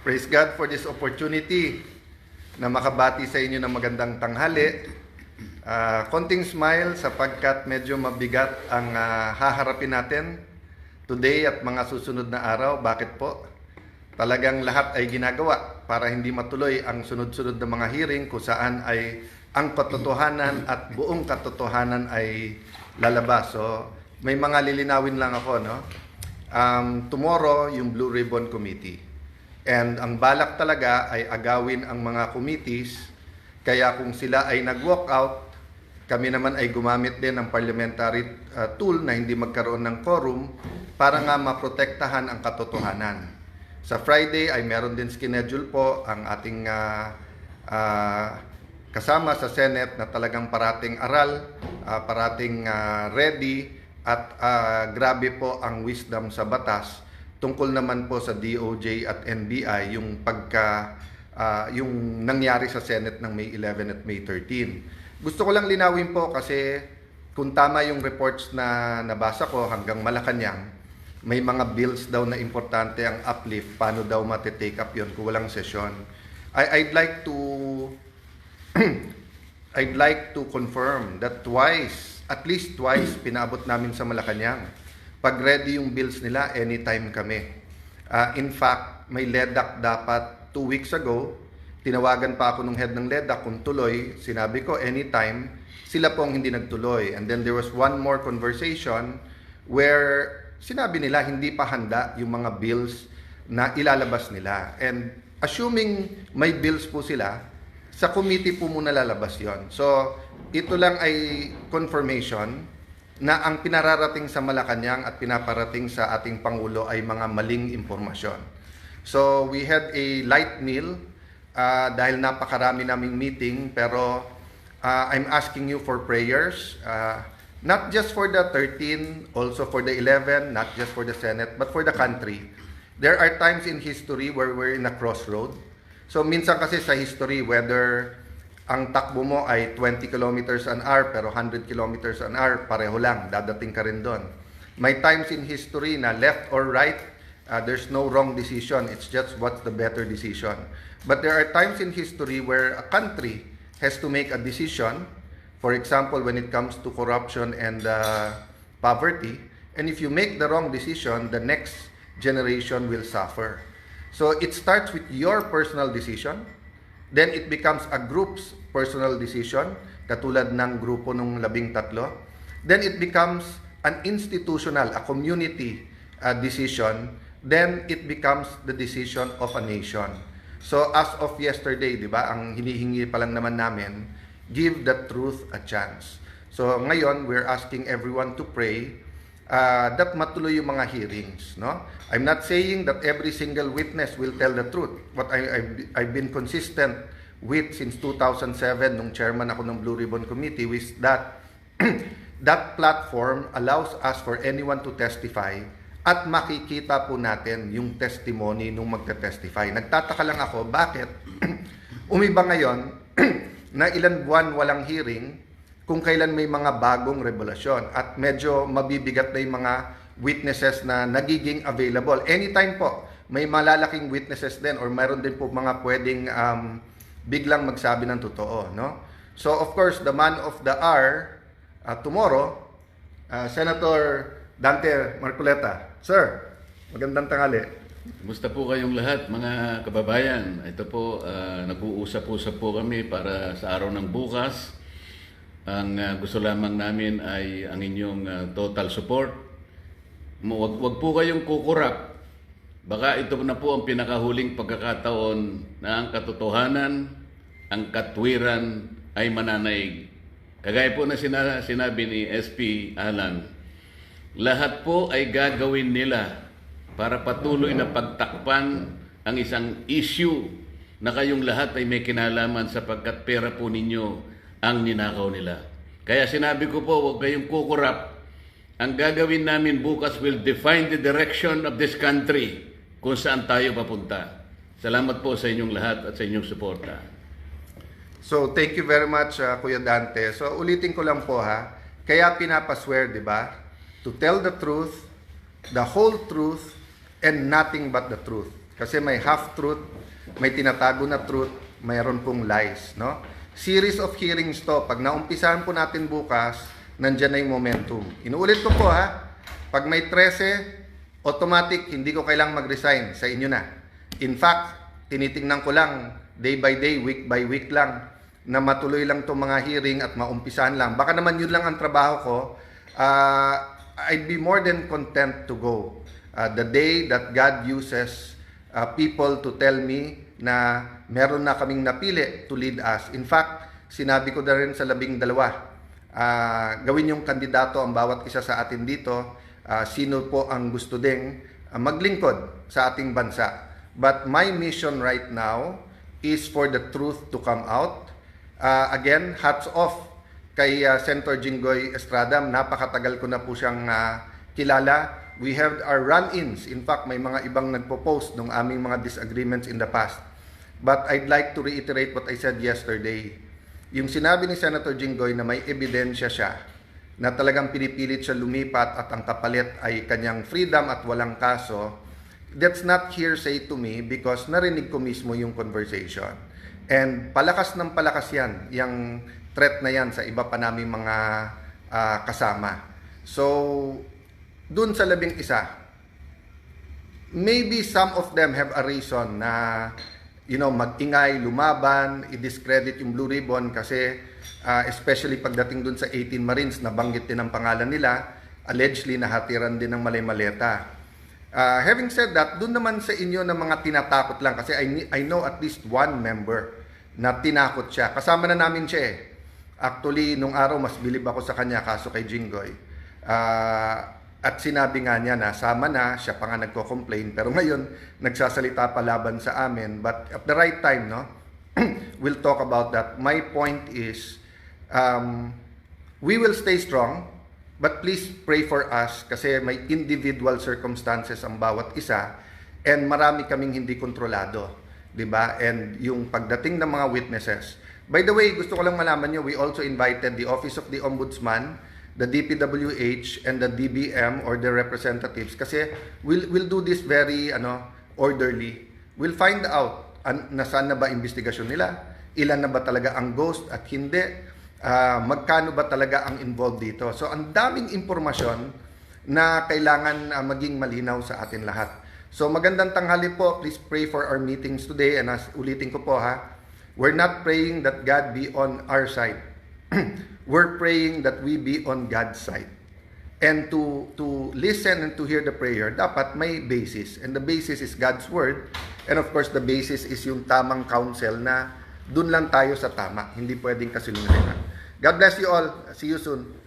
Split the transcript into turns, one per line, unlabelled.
Praise God for this opportunity na makabati sa inyo ng magandang tanghali. Konting smile sapagkat medyo mabigat ang haharapin natin today at mga susunod na araw. Bakit po? Talagang lahat ay ginagawa para hindi matuloy ang sunod-sunod na mga hearing kung saan ay ang katotohanan at buong katotohanan ay lalabas. So, may mga lilinawin lang ako, no? Tomorrow, yung Blue Ribbon Committee. And ang balak talaga ay agawin ang mga committees. Kaya kung sila ay nag-walk out, kami naman ay gumamit din ng parliamentary tool na hindi magkaroon ng quorum para nga maprotektahan ang katotohanan. Sa Friday ay meron din schedule po ang ating kasama sa Senate na talagang parating aral, parating ready at grabe po ang wisdom sa batas. Tungkol naman po sa DOJ at NBI yung nangyari sa Senate ng May 11 at May 13. Gusto ko lang linawin po kasi kung tama yung reports na nabasa ko hanggang Malacanang, may mga bills daw na importante ang uplift, paano daw matitake up yun kung walang sesyon. I'd like to confirm that at least twice pinaabot namin sa Malacanang. Pag ready yung bills nila, anytime kami. In fact, may LEDAC dapat 2 weeks ago. Tinawagan pa ako nung head ng LEDAC kung tuloy. Sinabi ko, anytime. Sila pong hindi nagtuloy. And then there was one more conversation where sinabi nila hindi pa handa yung mga bills na ilalabas nila. And assuming may bills po sila, sa committee po muna lalabas yon. So, ito lang ay confirmation na ang pinararating sa Malacanang at pinaparating sa ating Pangulo ay mga maling impormasyon. So, we had a light meal dahil napakarami naming meeting, pero I'm asking you for prayers, not just for the 13, also for the 11, not just for the Senate, but for the country. There are times in history where we're in a crossroad. So, minsan kasi sa history, whether ang takbo mo ay 20 kilometers an hour pero 100 kilometers an hour, pareho lang, dadating ka rin doon. May times in history na left or right, there's no wrong decision, it's just what's the better decision. But there are times in history where a country has to make a decision, for example, when it comes to corruption and poverty, and if you make the wrong decision, the next generation will suffer. So it starts with your personal decision. Then it becomes a group's personal decision, katulad ng grupo ng 13. Then it becomes an institutional, a community decision. Then it becomes the decision of a nation. So as of yesterday, di ba, ang hinihingi pa lang naman namin, give the truth a chance. So ngayon, we're asking everyone to pray that matuloy yung mga hearings, no? I'm not saying that every single witness will tell the truth. What I've been consistent with since 2007 nung chairman ako ng Blue Ribbon Committee was that that platform allows us for anyone to testify at makikita po natin yung testimony nung magte-testify. Nagtataka lang ako, bakit umiba ngayon na ilan buwan walang hearing kung kailan may mga bagong revelasyon at medyo mabibigat na yung mga witnesses na nagiging available. Anytime po, may malalaking witnesses din or mayroon din po mga pwedeng biglang magsabi ng totoo, no? So, of course, the man of the hour tomorrow, Senator Dante Marcoleta. Sir, magandang tanghali.
Kumusta po kayong lahat, mga kababayan? Ito po, nag-uusap-usap po kami para sa araw ng bukas. Ang gusto lamang namin ay ang inyong total support. Wag po kayong kukurap. Baka ito na po ang pinakahuling pagkakataon na ang katotohanan, ang katwiran ay mananaig. Kagaya po na sinabi ni SP Alan, lahat po ay gagawin nila para patuloy na pagtakpan ang isang issue na kayong lahat ay may kinalaman sapagkat pera po ninyo ang ninakaw nila. Kaya sinabi ko po, huwag kayong kukurap. Ang gagawin namin bukas will define the direction of this country kung saan tayo papunta. Salamat po sa inyong lahat at sa inyong suporta.
So, thank you very much, Kuya Dante. So, ulitin ko lang po ha. Kaya pinapaswear, di ba? To tell the truth, the whole truth, and nothing but the truth. Kasi may half-truth, may tinatago na truth, mayroon pong lies, no? Series of hearings to. Pag naumpisahan po natin bukas, nandyan na yung momentum. Inuulit ko po ha, pag may 13, automatic, hindi ko kailangang mag-resign. Sa inyo na. In fact, tinitingnan ko lang, day by day, week by week lang, na matuloy lang itong mga hearing at maumpisahan lang. Baka naman yun lang ang trabaho ko. I'd be more than content to go. The day that God uses people to tell me na meron na kaming napili to lead us. In fact, sinabi ko na rin sa 12, gawin yung kandidato ang bawat isa sa atin dito. Sino po ang gusto ding maglingkod sa ating bansa. But my mission right now is for the truth to come out. Again, hats off kay Senator Jinggoy Estrada. Napakatagal ko na po siyang kilala. We have our run-ins. In fact, may mga ibang nagpo-post ng aming mga disagreements in the past. But I'd like to reiterate what I said yesterday. Yung sinabi ni Senator Jinggoy na may ebidensya siya na talagang pinipilit siya lumipat at ang kapalit ay kanyang freedom at walang kaso, that's not hearsay to me because narinig ko mismo yung conversation. And palakas ng palakas yan, yung threat na yan sa iba pa naming mga kasama. So, dun sa 11, maybe some of them have a reason na, mag-ingay, lumaban, i-discredit yung Blue Ribbon kasi especially pagdating dun sa 18 Marines, nabanggit din ang pangalan nila, allegedly nahatiran din ng malay-maleta. Having said that, dun naman sa inyo na mga tinatakot lang kasi I know at least one member na tinakot siya. Kasama na namin siya eh. Actually, nung araw, mas bilib ako sa kanya kaso kay Jinggoy. At sinabi nga niya na sama na, siya pa nga nagko-complain. Pero ngayon, nagsasalita pa laban sa amin. But at the right time, no, we'll talk about that. My point is, we will stay strong, but please pray for us kasi may individual circumstances ang bawat isa and marami kaming hindi kontrolado. Diba? And yung pagdating ng mga witnesses. By the way, gusto ko lang malaman nyo, we also invited the Office of the Ombudsman, the DPWH and the DBM or the representatives kasi we'll do this very orderly. We'll find out nasaan na ba investigasyon nila, ilan na ba talaga ang ghost at hindi, magkano ba talaga ang involved dito. So ang daming impormasyon na kailangan maging malinaw sa atin lahat. So magandang tanghali po, please pray for our meetings today and ulitin ko po we're not praying that God be on our side. We're praying that we be on God's side. And to listen and to hear the prayer, dapat may basis. And the basis is God's Word. And of course, the basis is yung tamang counsel na dun lang tayo sa tama. Hindi pwedeng kasilungan. God bless you all. See you soon.